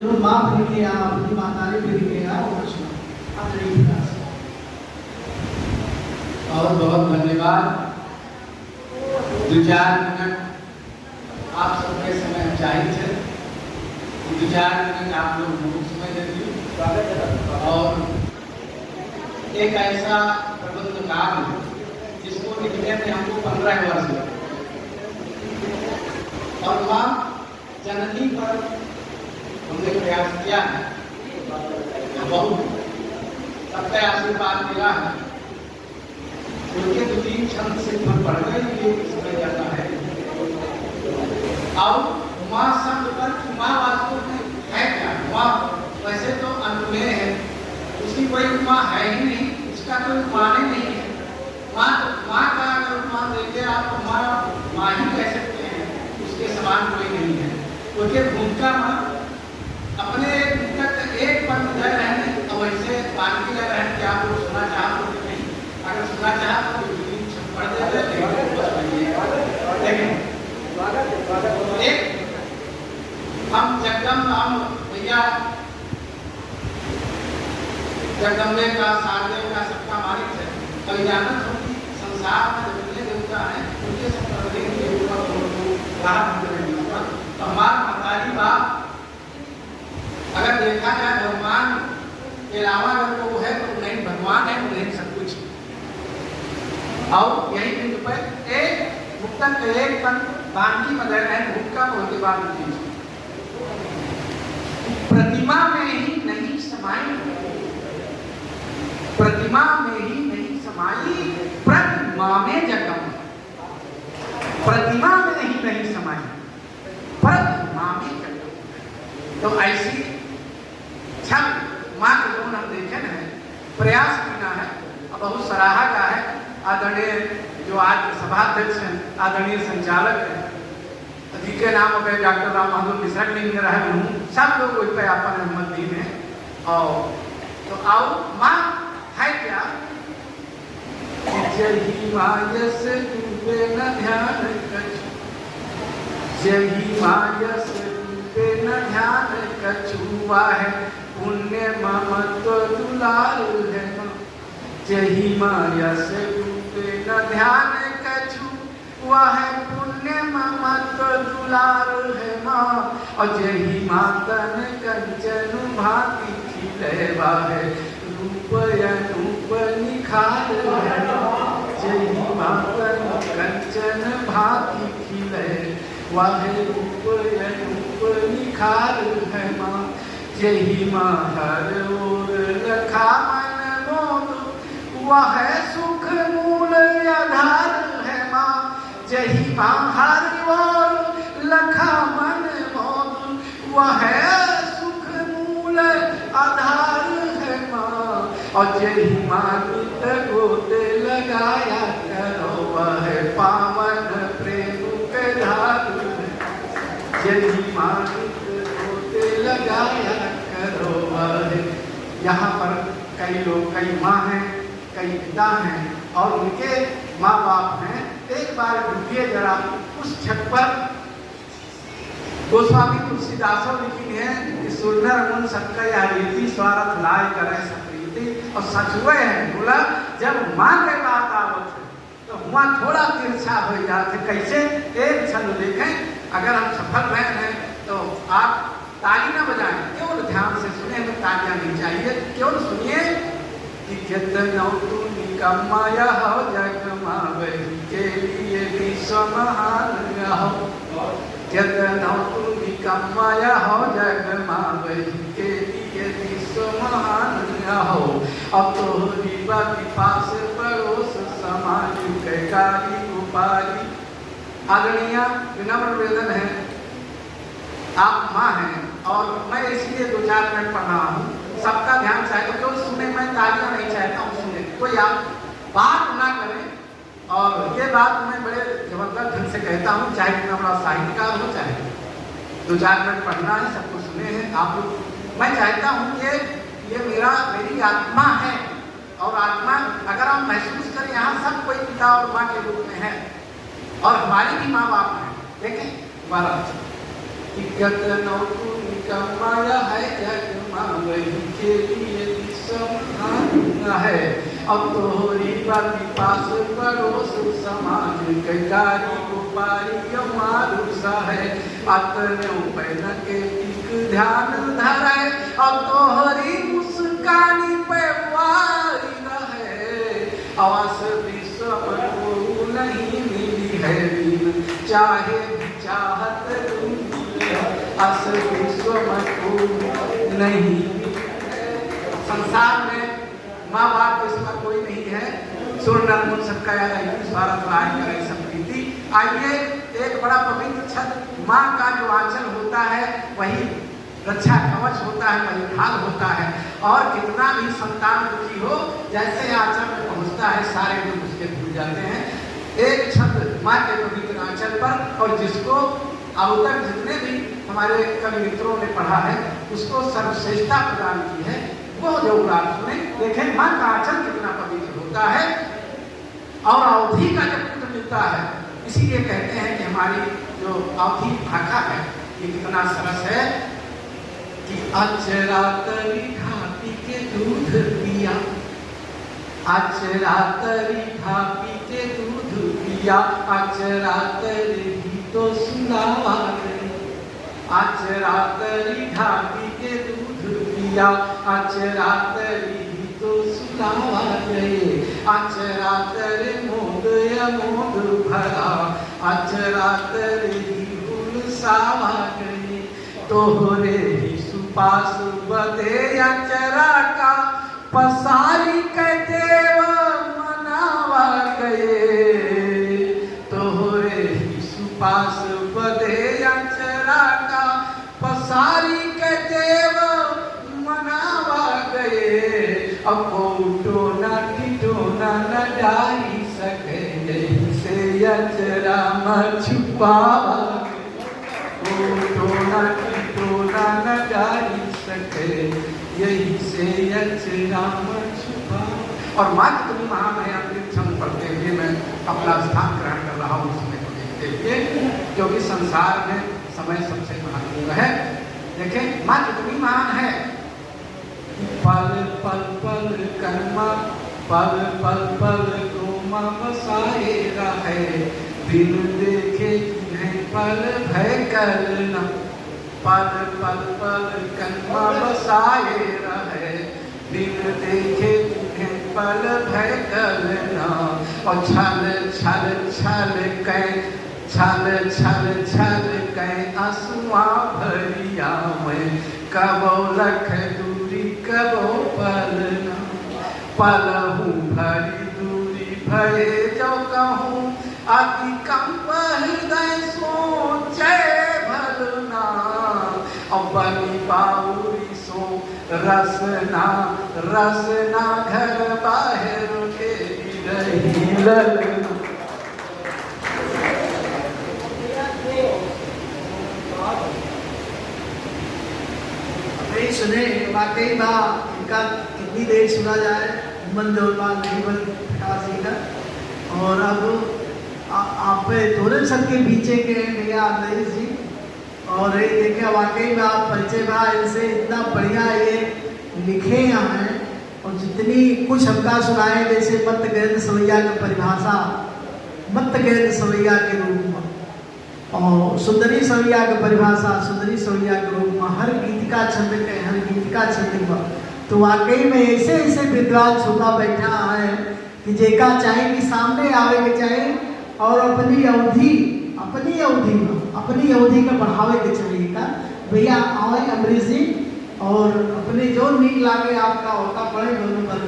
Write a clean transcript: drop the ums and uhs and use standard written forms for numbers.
माफ नहीं किया, अपनी मातारी भी नहीं किया, वो कृष्ण और बहुत धन्यवाद। 2-4 मिनट आप सबके समय चाहिए, 2-4 मिनट आप लोग मुझे समय दे दिए। और एक ऐसा प्रबंध काल जिसको लिखने में हमको 15 वर्ष लगे, और वहाँ जननी पर हमने प्रयास किया है, बहुत सबका आशीर्वाद मिला है। उनके 2-3 छंद से मन पढ़ने के लिए समय जाता है। और माँ शब्द पर माँ वास्तव में है क्या? माँ वैसे तो अनुमेय है, उसकी कोई माँ है ही नहीं, उसका कोई माने नहीं है। माँ का अगर उपमान देते आप तो माँ ही कह सकते हैं, उसके समान कोई नहीं है। उनके भूमिका माँ अपने एक पद जय रहने और वैसे बाकी जय रहने क्या आप लोग सुना चाह तो नहीं, अगर सुना चाह तो पढ़ देते लेकिन एक हम जगदम भैया जगदम्बे का सारदेव का सबका मालिक है। कभी जानत हो कि संसार में जितने देवता हैं उनके हमारा महतारी बाप अगर देखा जाए भगवान के अलावा अगर वो है तो नहीं भगवान है, तो नहीं सब कुछ। और यही बिंदु पर एक मुक्तन के एक पन बांकी में है भूमिका होने बाद प्रतिमा में ही नहीं समाई, प्रतिमा में ही नहीं समाई, प्रतिमा में जगम, प्रतिमा में ही नहीं समाई, प्रतिमा में जगम। तो ऐसी छल माँ के गुण हम देखे न है, प्रयास करना है और बहुत सराहा का है। आदरणीय जो आज सभाध्यक्ष हैं, आदरणीय संचालक हैं, जिनके नाम हो गए डॉक्टर राम बहादुर मिश्रा के लिए रहा हूँ, सब लोग उस पर अपन अनुमति दी है। और तो आओ माँ है क्या? जही मायस डूबे न ध्यान कछु, जही मायस डूबे न ध्यान कछु, है पुण्य ममत्व दुलार है। जही माया से डूबे न ध्यान कछु, वह पुण्य ममत्व दुलार है माँ। और जही मातन कंचन भांति खिले, है रूप अनूप निखार है। जही मातन कंचन भांति खिले, वह रूप अनूप निखार है माँ। जही माँ हर ओर रखा मन मोद, वह सुख मूल आधार है माँ। जही माँ हर ओर रखा मन मोद, वह सुख मूल आधार है माँ। और जही माँ नित गोते लगाया करो, वह पावन प्रेम के धार है। जही माँ लगाया करो वह। यहाँ पर कई लोग, कई माँ हैं, कई पिता हैं और उनके माँ बाप हैं। एक बार रुकिए जरा उस छत पर। गोस्वामी तुलसीदासों लिखी है कि सुंदर मन सबका या रीति स्वार्थ लाए करे सप्रीति। और सच हुए हैं, बोला जब माँ के बात आवत है तो वहाँ थोड़ा तिरछा हो जाते। कैसे? एक क्षण देखें, अगर हम सफल रहे हैं तो आप ताली ना बजाएं, केवल ध्यान से सुने, हमें तालियां नहीं चाहिए, केवल सुनिए कि कितनौ तू निकम्माया हो जग मावे के लिए विश्व महान हो। कितनौ तू निकम्माया हो जग मावे के लिए विश्व महान हो। अब तो रिवा की पास पड़ोस समाज के कारी गोपाली। आदरणीय विनम्र वेदन है, आप माँ हैं और मैं इसलिए 2-4 मिनट पढ़ रहा हूँ। सबका ध्यान चाहे तो केवल सुने, मैं तालियां नहीं चाहता हूँ सुने, कोई आप बात ना करें। और ये बात मैं बड़े जबरदस्त ढंग से कहता हूँ, चाहे कितना बड़ा साहित्यकार हो, चाहे 2-4 मिनट पढ़ना है, सबको सुने हैं आप लोग। मैं चाहता हूँ कि ये मेरी आत्मा है, और आत्मा अगर हम महसूस करें, यहाँ सब कोई पिता और माँ के रूप में है और हमारी भी माँ बाप है। देखें 12 कितनौ तू कमल है जग वही के लिए समाधान है। अब तोहरी बाती पास पड़ोस समाज के कारी को पारी मारू सा है। अतने पैन के टिक ध्यान धरे अब तोहरी मुस्कानी पे वारी रहे। आवास विश्व को नहीं मिली है बिन चाहे चाहत अस विश्व को नहीं। संसार में माँ बाप के सिवा कोई नहीं है। सुरनर मुन सबका स्वार्थ लाए करे सब प्रीति। आइए एक बड़ा पवित्र छत माँ का जो आंचल होता है वही रक्षा कवच होता है, वही ढाल होता है। और कितना भी संतान दुखी हो जैसे आंचल में पहुँचता है सारे दुख उसके भूल जाते हैं। एक छत माँ के पवित्र आंचल पर, और जिसको अब तक जितने भी हमारे कवि मित्रों ने पढ़ा है उसको सर्वश्रेष्ठता प्रदान की है। वो जो आप सुने देखें माँ का आंचल कितना पवित्र होता है। और अवधि का जब पुत्र मिलता है, इसीलिए कहते हैं कि हमारी जो अवधि भाषा है ये कितना सरस है कि अचरा तरी ढापी के दूध पिया, अचरा तरी ढापी के दूध पिया, अचरा तरी तो सुनावा गई। अचरा तरी ढापी के दूध पिया, अचरा तरी तो सुनावा गए। अचरा तरी मोद मोद भरा, अचरा तरी उलसावा गए। तोहरे ही सुपास बदे अचरा का पसारी के देव मनावा गए। तोहरे ही सुपास बदे अचरा का पसारी के देव मनावा गए। अब टोना टिटोना न डाली सके से अचरा में छुपावा। टोना टिटोना न डाली सके यही से अचरा में छुपावा। और माँ कितनी महान है अंतिम क्षण पढ़ते हुए मैं अपना स्थान ग्रहण कर रहा हूँ उसमें को देखते हुए, क्योंकि संसार में समय सबसे महत्वपूर्ण है। देखें माँ कितनी महान है। पल पल पल कर्मा पल पल पल रोमा बसाए रहे। बिन देखे है पल भय करना, पल पल पल कर्मा बसाए रहे। बिन देखे है पल भय करना। और छल छल छल कै छल छल छल कै आंसुआ भरिया में कबो लख दूरी कबो पलना। पलहूँ भरी दूरी भये जो कहूँ अति कंप हृदय सोचे भलना। और बनी बाउरी सो रसना रसना घर बाहर के रही ललना। सुने वाकई माँ इनका कितनी देर सुना जाए मन जोरबान नहीं बन प्रकाश जी का। और अब आप दोनों सबके पीछे के हैं भैया नरेश जी। और ये देखिए वाकई में आप परिचय बा इनसे इतना बढ़िया ये लिखे यहाँ हैं। और जितनी कुछ हमका सुनाए जैसे मत गैर सवैया की परिभाषा, मत गैर सवैया के रूप में, और सुंदरी सवैया की परिभाषा, सुंदरी सवैया के रूप में, हर गीत का छंद के हर गीत का छंद में। तो वाकई में ऐसे ऐसे विद्वान छुपा बैठा है कि जेका चाहे कि सामने आवे के चाहे और अपनी अवधि में बढ़ावे के चाहिए का। भैया आए अमरीश जी और अपने जो नीक लागे आपका होता पड़े दोनों बंद